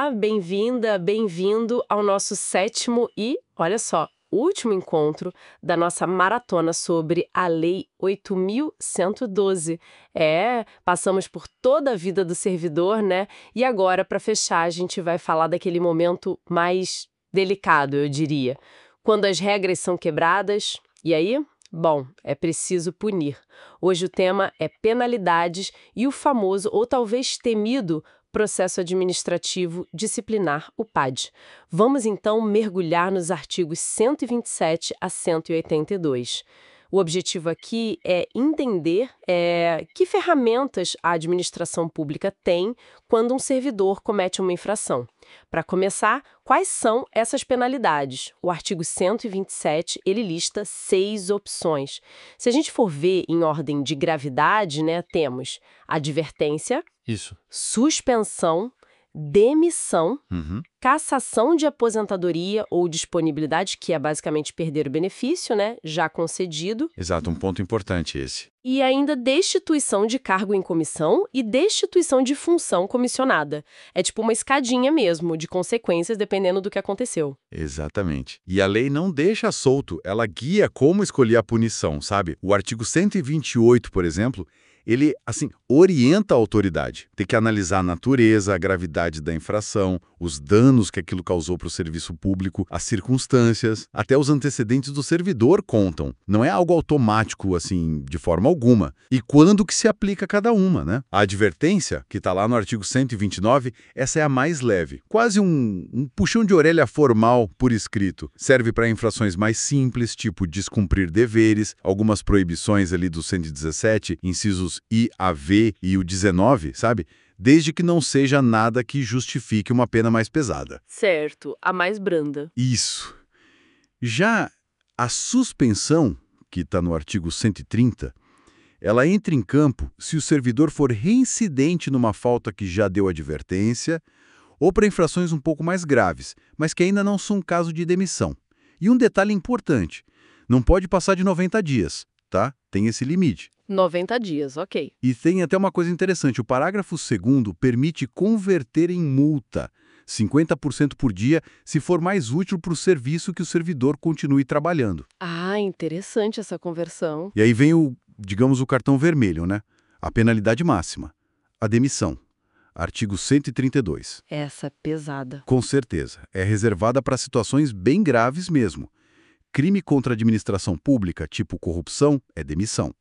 Olá, bem-vinda, bem-vindo ao nosso sétimo e, olha só, último encontro da nossa maratona sobre a Lei 8.112. Passamos por toda a vida do servidor, né? E agora, para fechar, a gente vai falar daquele momento mais delicado, eu diria. Quando as regras são quebradas, e aí? Bom, é preciso punir. Hoje o tema é penalidades e o famoso, ou talvez temido, processo administrativo disciplinar, o PAD. Vamos então mergulhar nos artigos 127 a 182. O objetivo aqui é entender que ferramentas a administração pública tem quando um servidor comete uma infração. Para começar, quais são essas penalidades? O artigo 127, ele lista 6 opções. Se a gente for ver em ordem de gravidade, né, temos advertência, Isso. suspensão, demissão, Uhum. cassação de aposentadoria ou disponibilidade, que é basicamente perder o benefício, né, já concedido, Exato, um ponto importante esse. e ainda destituição de cargo em comissão e destituição de função comissionada. É tipo uma escadinha mesmo, de consequências dependendo do que aconteceu. Exatamente. E a lei não deixa solto, ela guia como escolher a punição, sabe? O artigo 128, por exemplo, ele, orienta a autoridade. Tem que analisar a natureza, a gravidade da infração, os danos que aquilo causou para o serviço público, as circunstâncias, até os antecedentes do servidor contam. Não é algo automático, de forma alguma. E quando que se aplica cada uma, né? A advertência, que está lá no artigo 129, essa é a mais leve. Quase um puxão de orelha formal por escrito. Serve para infrações mais simples, tipo descumprir deveres, algumas proibições ali do 117, incisos I a V e o 19, sabe? Desde que não seja nada que justifique uma pena mais pesada. Certo, a mais branda. Isso. Já a suspensão, que está no artigo 130, ela entra em campo se o servidor for reincidente numa falta que já deu advertência ou para infrações um pouco mais graves, mas que ainda não são um caso de demissão. E um detalhe importante, não pode passar de 90 dias, tá? Tem esse limite. 90 dias, ok. E tem até uma coisa interessante, o parágrafo 2º permite converter em multa 50% por dia se for mais útil para o serviço que o servidor continue trabalhando. Ah, interessante essa conversão. E aí vem o cartão vermelho, né? A penalidade máxima, a demissão. Artigo 132. Essa é pesada. Com certeza, é reservada para situações bem graves mesmo. Crime contra a administração pública, tipo corrupção, é demissão.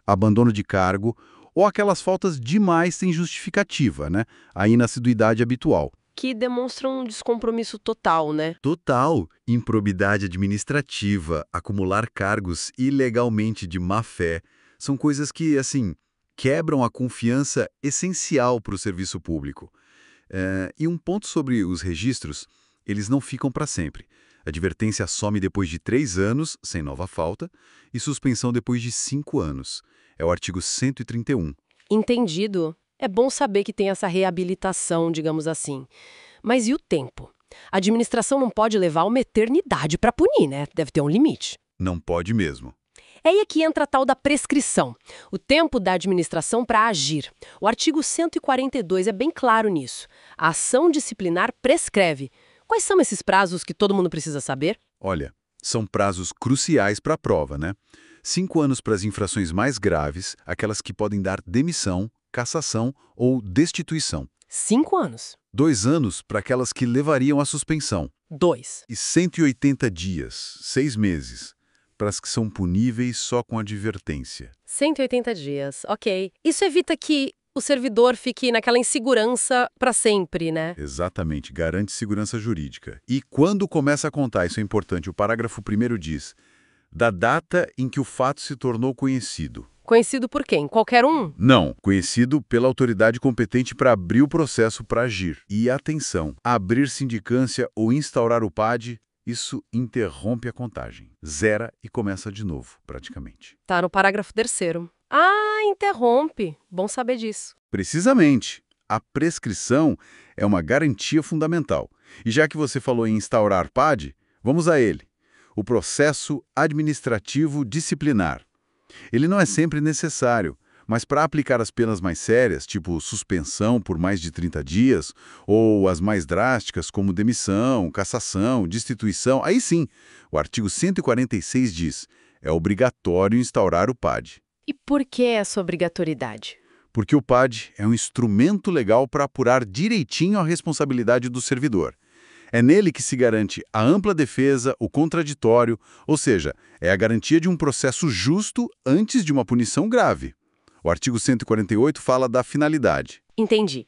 Abandono de cargo ou aquelas faltas demais sem justificativa, né? A inassiduidade habitual. Que demonstram um descompromisso total, né? Total. Improbidade administrativa, acumular cargos ilegalmente de má-fé, são coisas que, quebram a confiança essencial para o serviço público. E um ponto sobre os registros, eles não ficam para sempre. Advertência some depois de 3 anos, sem nova falta, e suspensão depois de 5 anos. É o artigo 131. Entendido. É bom saber que tem essa reabilitação, digamos assim. Mas e o tempo? A administração não pode levar uma eternidade para punir, né? Deve ter um limite. Não pode mesmo. É aí que entra a tal da prescrição, o tempo da administração para agir. O artigo 142 é bem claro nisso. A ação disciplinar prescreve. Quais são esses prazos que todo mundo precisa saber? Olha, são prazos cruciais para a prova, né? 5 anos para as infrações mais graves, aquelas que podem dar demissão, cassação ou destituição. 5 anos. 2 anos para aquelas que levariam à suspensão. 2. E 180 dias, 6 meses, para as que são puníveis só com advertência. 180 dias, ok. Isso evita que o servidor fique naquela insegurança para sempre, né? Exatamente, garante segurança jurídica. E quando começa a contar, isso é importante, o parágrafo 1º diz, da data em que o fato se tornou conhecido. Conhecido por quem? Qualquer um? Não, conhecido pela autoridade competente para abrir o processo para agir. E atenção, abrir sindicância ou instaurar o PAD, isso interrompe a contagem. Zera e começa de novo, praticamente. Tá no parágrafo 3º. Ah, interrompe. Bom saber disso. Precisamente. A prescrição é uma garantia fundamental. E já que você falou em instaurar PAD, vamos a ele. O processo administrativo disciplinar. Ele não é sempre necessário, Mas para aplicar as penas mais sérias, tipo suspensão por mais de 30 dias, ou as mais drásticas, como demissão, cassação, destituição, aí sim, o artigo 146 diz: é obrigatório instaurar o PAD. E por que essa obrigatoriedade? Porque o PAD é um instrumento legal para apurar direitinho a responsabilidade do servidor. É nele que se garante a ampla defesa, o contraditório, ou seja, é a garantia de um processo justo antes de uma punição grave. O artigo 148 fala da finalidade. Entendi.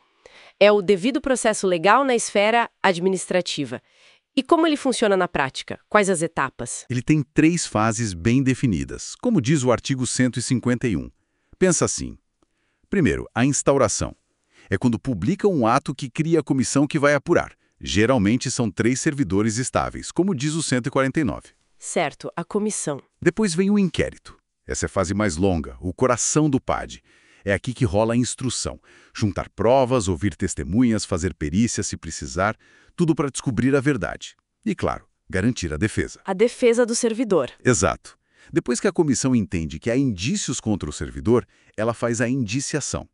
É o devido processo legal na esfera administrativa. E como ele funciona na prática? Quais as etapas? Ele tem 3 fases bem definidas, como diz o artigo 151. Pensa assim. Primeiro, a instauração. É quando publica um ato que cria a comissão que vai apurar. Geralmente são 3 servidores estáveis, como diz o 149. Certo, a comissão. Depois vem o inquérito. Essa é a fase mais longa, o coração do PAD. É aqui que rola a instrução. Juntar provas, ouvir testemunhas, fazer perícia se precisar, tudo para descobrir a verdade. E, claro, garantir a defesa. A defesa do servidor. Exato. Depois que a comissão entende que há indícios contra o servidor, ela faz a indiciação.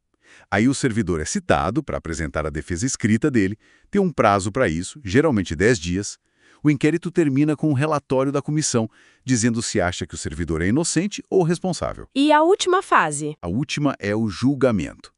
Aí o servidor é citado para apresentar a defesa escrita dele, tem um prazo para isso, geralmente 10 dias. O inquérito termina com um relatório da comissão, dizendo se acha que o servidor é inocente ou responsável. E a última fase? A última é o julgamento.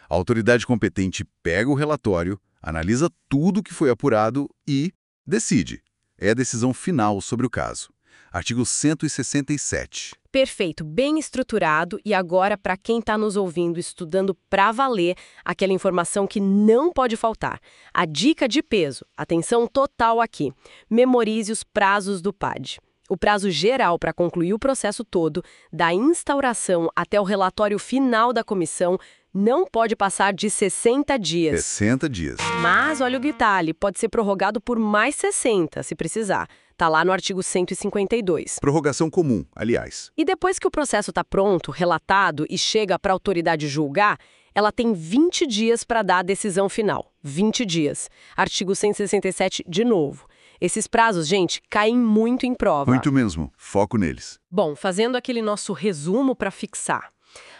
A autoridade competente pega o relatório, analisa tudo que foi apurado e decide. É a decisão final sobre o caso. Artigo 167. Perfeito, bem estruturado e agora para quem está nos ouvindo estudando para valer, aquela informação que não pode faltar. A dica de peso, atenção total aqui. Memorize os prazos do PAD. O prazo geral para concluir o processo todo, da instauração até o relatório final da comissão, não pode passar de 60 dias. 60 dias. Mas olha o detalhe, pode ser prorrogado por mais 60, se precisar. Está lá no artigo 152. Prorrogação comum, aliás. E depois que o processo está pronto, relatado e chega para a autoridade julgar, ela tem 20 dias para dar a decisão final. 20 dias. Artigo 167 de novo. Esses prazos, gente, caem muito em prova. Muito mesmo. Foco neles. Bom, fazendo aquele nosso resumo para fixar.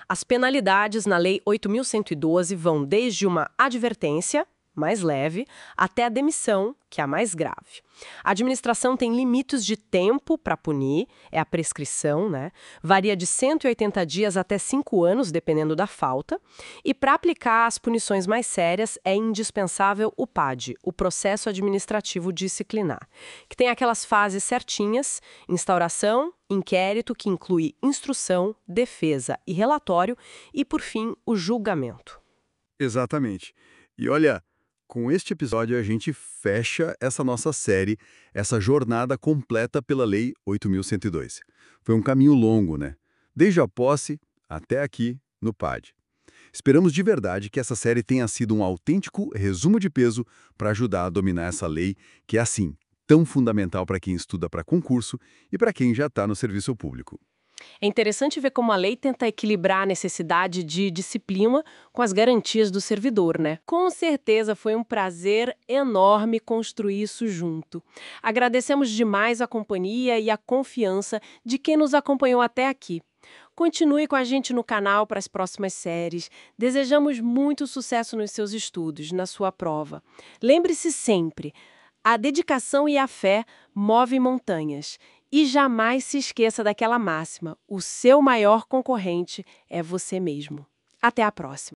As penalidades na Lei 8.112 vão desde uma advertência, mais leve, até a demissão, que é a mais grave. A administração tem limites de tempo para punir, é a prescrição, né? Varia de 180 dias até 5 anos, dependendo da falta. E para aplicar as punições mais sérias, é indispensável o PAD, o Processo Administrativo Disciplinar, que tem aquelas fases certinhas: instauração, inquérito, que inclui instrução, defesa e relatório, e, por fim, o julgamento. Exatamente. E olha, com este episódio a gente fecha essa nossa série, essa jornada completa pela Lei 8.112. Foi um caminho longo, né? Desde a posse até aqui no PAD. Esperamos de verdade que essa série tenha sido um autêntico resumo de peso para ajudar a dominar essa lei que é, assim, tão fundamental para quem estuda para concurso e para quem já está no serviço público. É interessante ver como a lei tenta equilibrar a necessidade de disciplina com as garantias do servidor, né? Com certeza foi um prazer enorme construir isso junto. Agradecemos demais a companhia e a confiança de quem nos acompanhou até aqui. Continue com a gente no canal para as próximas séries. Desejamos muito sucesso nos seus estudos, na sua prova. Lembre-se sempre, a dedicação e a fé movem montanhas. E jamais se esqueça daquela máxima: o seu maior concorrente é você mesmo. Até a próxima!